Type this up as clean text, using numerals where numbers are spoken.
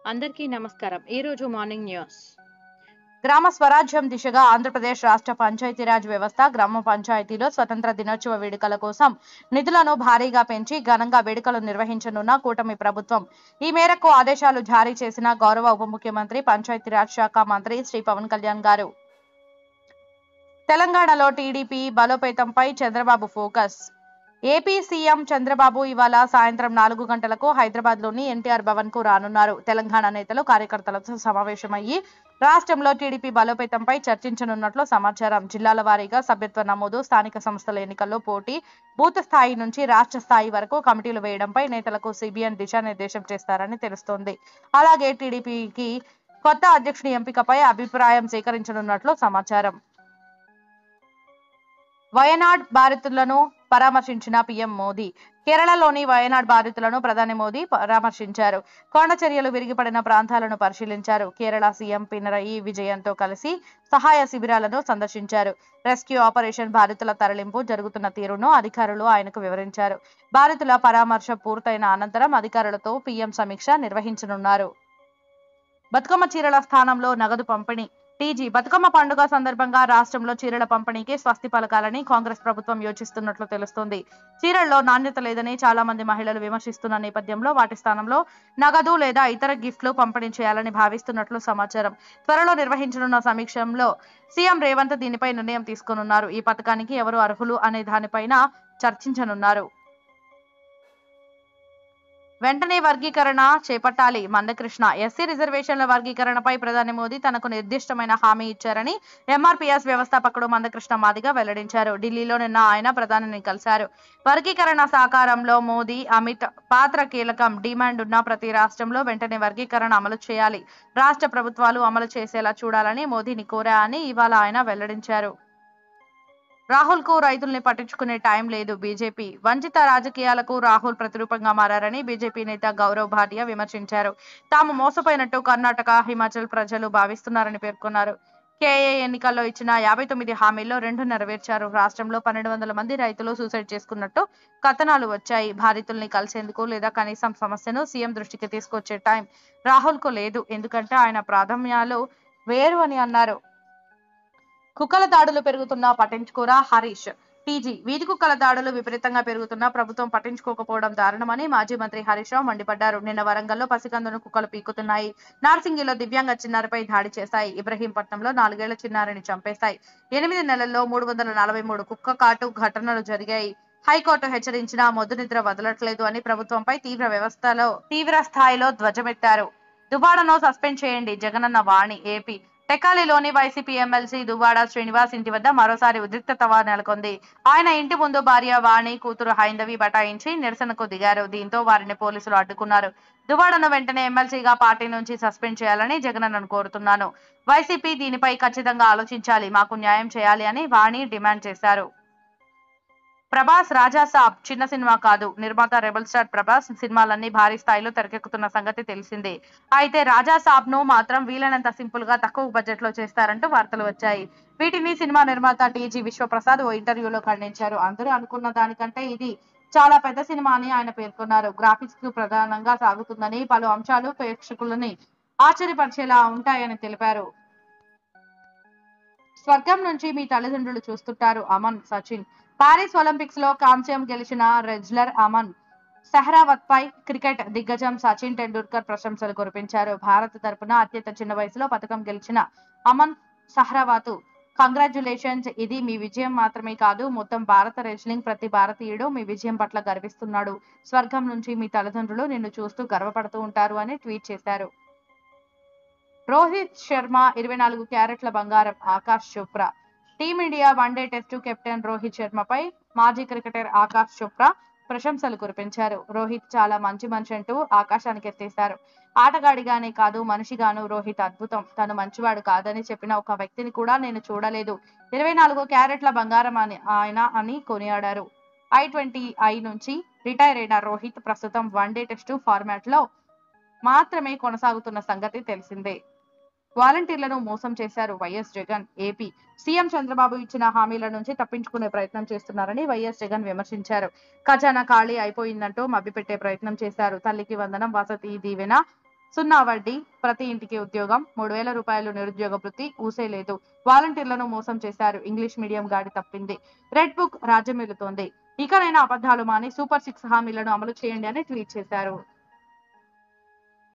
అందరికీ నమస్కారం. ఈరోజు మార్నింగ్ న్యూస్. గ్రామ స్వరాజ్యం దిశగా ఆంధ్రప్రదేశ్ రాష్ట్ర పంచాయతీరాజ్ వ్యవస్థ గ్రామ పంచాయతీలో స్వతంత్ర దినోత్సవ వేడుకల కోసం నిధులను భారీగా పెంచి ఘనంగా వేడుకలు నిర్వహించనున్న కూటమి ప్రభుత్వం ఈ మేరకు ఆదేశాలు జారీ చేసిన గౌరవ ఉప ముఖ్యమంత్రి పంచాయతీరాజ్ శాఖ మంత్రి శ్రీ పవన్ కళ్యాణ్ గారు. తెలంగాణలో టీడీపీ బలోపేతంపై చంద్రబాబు ఫోకస్. ఏపీ సీఎం చంద్రబాబు ఇవాళ సాయంత్రం 4 గంటలకు హైదరాబాద్లోని ఎన్టీఆర్ భవన్ కు రానున్నారు. తెలంగాణ నేతలు కార్యకర్తలతో సమావేశమయ్యి రాష్ట్రంలో టీడీపీ బలోపేతంపై చర్చించనున్నట్లు సమాచారం. జిల్లాల వారీగా సభ్యత్వ నమోదు, స్థానిక సంస్థల ఎన్నికల్లో పోటీ, బూత్ స్థాయి నుంచి రాష్ట్ర స్థాయి వరకు కమిటీలు వేయడంపై నేతలకు సిబిఎన్ దిశానిర్దేశం చేస్తారని తెలుస్తోంది. అలాగే టీడీపీకి కొత్త అధ్యక్షుని ఎంపికపై అభిప్రాయం సేకరించనున్నట్లు సమాచారం. వయనాడ్ బాధితులను పరామర్శించిన పీఎం మోదీ. కేరళలోని వయనాడ్ బాధితులను ప్రధాని మోదీ పరామర్శించారు. కొండ చర్యలు విరిగిపడిన ప్రాంతాలను పరిశీలించారు. కేరళ సీఎం పినరయి విజయన్తో కలిసి సహాయ శిబిరాలను సందర్శించారు. రెస్క్యూ ఆపరేషన్ బాధితుల తరలింపు జరుగుతున్న తీరును అధికారులు ఆయనకు వివరించారు. బాధితుల పరామర్శ పూర్తయిన అనంతరం అధికారులతో పీఎం సమీక్ష నిర్వహించనున్నారు. బతుకమ్మ చీరల స్థానంలో నగదు పంపిణీ. టీజీ బతుకమ్మ పండుగ సందర్భంగా రాష్ట్రంలో చీరల పంపిణీకి స్వస్తి పలకాలని కాంగ్రెస్ ప్రభుత్వం యోచిస్తున్నట్లు తెలుస్తోంది. చీరల్లో నాణ్యత లేదని చాలా మంది మహిళలు విమర్శిస్తున్న నేపథ్యంలో వాటి స్థానంలో నగదు లేదా ఇతర గిఫ్ట్లు పంపిణీ చేయాలని భావిస్తున్నట్లు సమాచారం. త్వరలో నిర్వహించనున్న సమీక్షలో సీఎం రేవంత్ దీనిపై నిర్ణయం తీసుకోనున్నారు. ఈ పథకానికి ఎవరు అర్హులు అనే దానిపైన చర్చించనున్నారు. వెంటనే వర్గీకరణ చేపట్టాలి మందకృష్ణ. ఎస్సీ రిజర్వేషన్ల వర్గీకరణపై ప్రధాని మోదీ తనకు నిర్దిష్టమైన హామీ ఇచ్చారని ఎంఆర్పీఎస్ వ్యవస్థాపకుడు మందకృష్ణ మాదిగ వెల్లడించారు. ఢిల్లీలో నిన్న ఆయన ప్రధానిని కలిశారు. వర్గీకరణ సాకారంలో మోదీ, అమిత్ పాత్ర కీలకం. డిమాండ్ ఉన్న ప్రతి రాష్ట్రంలో వెంటనే వర్గీకరణ అమలు చేయాలి, రాష్ట్ర ప్రభుత్వాలు అమలు చేసేలా చూడాలని మోదీని కోరా అని ఇవాళ ఆయన వెల్లడించారు. రాహుల్ కు రైతుల్ని పట్టించుకునే టైం లేదు. బీజేపీ వంచిత రాజకీయాలకు రాహుల్ ప్రతిరూపంగా మారారని బీజేపీ నేత గౌరవ్ భాటియా విమర్శించారు. తాము మోసపోయినట్టు కర్ణాటక, హిమాచల్ ప్రజలు భావిస్తున్నారని పేర్కొన్నారు. కేఏ ఎన్నికల్లో ఇచ్చిన 59 హామీల్లో 2 నెరవేర్చారు. రాష్ట్రంలో 1200 మంది రైతులు సూసైడ్ చేసుకున్నట్టు కథనాలు వచ్చాయి. బాధితుల్ని కలిసేందుకు లేదా కనీసం సమస్యను సీఎం దృష్టికి తీసుకొచ్చే టైం రాహుల్ కు లేదు. ఎందుకంటే ఆయన ప్రాధాన్యాలు వేరు అని అన్నారు. కుక్కల దాడులు పెరుగుతున్నా పట్టించుకోరా హరీష్. టీజీ వీధి కుక్కల దాడులు విపరీతంగా పెరుగుతున్నా ప్రభుత్వం పట్టించుకోకపోవడం దారుణమని మాజీ మంత్రి హరీష్ రావు మండిపడ్డారు. నిన్న వరంగల్లో పసికందును కుక్కలు పీకుతున్నాయి. నార్సింగిలో దివ్యాంగ చిన్నారిపై దాడి చేశాయి. ఇబ్రహీంపట్నంలో 4 ఏళ్ల చిన్నారిని చంపేశాయి. 8 నెలల్లో 343 కుక్క కాటు ఘటనలు జరిగాయి. హైకోర్టు హెచ్చరించినా మొద్దు నిద్ర వదలట్లేదు అని ప్రభుత్వంపై తీవ్ర స్థాయిలో ధ్వజమెత్తారు. దువ్వాడను సస్పెండ్ చేయండి జగనన్న వాణి. ఏపీ టెక్కాలిలోని వైసీపీ ఎమ్మెల్సీ దువ్వాడ శ్రీనివాస్ ఇంటి వద్ద మరోసారి ఉద్రిక్తత నెలకొంది. ఆయన ఇంటి ముందు భార్య వాణి, కూతురు హైందవి బటాయించి నిరసనకు దిగారు. దీంతో వారిని పోలీసులు అడ్డుకున్నారు. దువ్వాడను వెంటనే ఎమ్మెల్సీగా పార్టీ నుంచి సస్పెండ్ చేయాలని జగనన్నను కోరుతున్నాను. వైసీపీ దీనిపై ఖచ్చితంగా ఆలోచించాలి, మాకు న్యాయం చేయాలి అని వాణి డిమాండ్ చేశారు. ప్రభాస్ రాజాసాబ్ చిన్న సినిమా కాదు. నిర్మాత రెబల్ స్టార్ ప్రభాస్ సినిమాలన్నీ భారీ స్థాయిలో తెరకెక్కుతున్న సంగతి తెలిసిందే. అయితే రాజాసాబ్ ను మాత్రం వీలైనంత సింపుల్ గా తక్కువ బడ్జెట్ లో చేస్తారంటూ వార్తలు వచ్చాయి. వీటిని సినిమా నిర్మాత టీజీ విశ్వప్రసాద్ ఓ ఇంటర్వ్యూలో ఖండించారు. అందరూ అనుకున్న దానికంటే ఇది చాలా పెద్ద సినిమా అని ఆయన పేర్కొన్నారు. గ్రాఫిక్స్ కు ప్రధానంగా సాగుతుందని, పలు అంశాలు ప్రేక్షకులని ఆశ్చర్యపరిచేలా ఉంటాయని తెలిపారు. స్వర్గం నుంచి మీ తల్లిదండ్రులు చూస్తుంటారు అమన్ సచిన్. పారిస్ ఒలింపిక్స్ లో కాంస్యం గెలిచిన రెజ్లర్ అమన్ సెహ్రావత్ పై క్రికెట్ దిగ్గజం సచిన్ టెండూల్కర్ ప్రశంసలు కురిపించారు. భారత్ తరపున అత్యంత చిన్న వయసులో పతకం గెలిచిన అమన్ సెహ్రావత్ కంగ్రాచ్యులేషన్స్, ఇది మీ విజయం మాత్రమే కాదు, మొత్తం భారత రెజ్లింగ్ ప్రతి భారతీయుడు మీ విజయం పట్ల గర్విస్తున్నాడు. స్వర్గం నుంచి మీ తల్లిదండ్రులు నిన్ను చూస్తూ గర్వపడుతూ ఉంటారు అని ట్వీట్ చేశారు. రోహిత్ శర్మ 24 క్యారెట్ల బంగారం. Akash Chopra team India one day test captain Rohit శర్మపై మాజీ క్రికెటర్ ఆకాష్ చోప్రా ప్రశంసలు కురిపించారు. రోహిత్ చాలా మంచి మనిషి అంటూ ఆకాశానికి ఎత్తేశారు. ఆటగాడిగానే కాదు మనిషిగాను రోహిత్ అద్భుతం. తను మంచివాడు కాదని చెప్పిన ఒక వ్యక్తిని కూడా నేను చూడలేదు. 24 క్యారెట్ల బంగారం ఆయన అని కొనియాడారు. I-20 నుంచి రిటైర్ అయిన రోహిత్ ప్రస్తుతం వన్డే టెస్టు ఫార్మాట్ లో మాత్రమే కొనసాగుతున్న సంగతి తెలిసిందే. వాలంటీర్లను మోసం చేశారు YS Jagan. AP CM Chandrababu ఇచ్చిన హామీల నుంచి తప్పించుకునే ప్రయత్నం చేస్తున్నారని వైఎస్ జగన్ విమర్శించారు. ఖజానా ఖాళీ అయిపోయిందంటూ మభ్యపెట్టే ప్రయత్నం చేశారు. తల్లికి వందనం, వసతి దీవెన, 0 వడ్డీ, ప్రతి ఇంటికి ఉద్యోగం, 3,000 రూపాయలు నిరుద్యోగ భృతి, ఊసే లేదు. వాలంటీర్లను మోసం చేశారు. ఇంగ్లీష్ మీడియం గాడి తప్పింది. రెడ్ బుక్ రాజ్యమేలుతోంది. ఇకనైనా అబద్ధాలు మాని సూపర్ 6 హామీలను అమలు చేయండి అని ట్వీట్ చేశారు.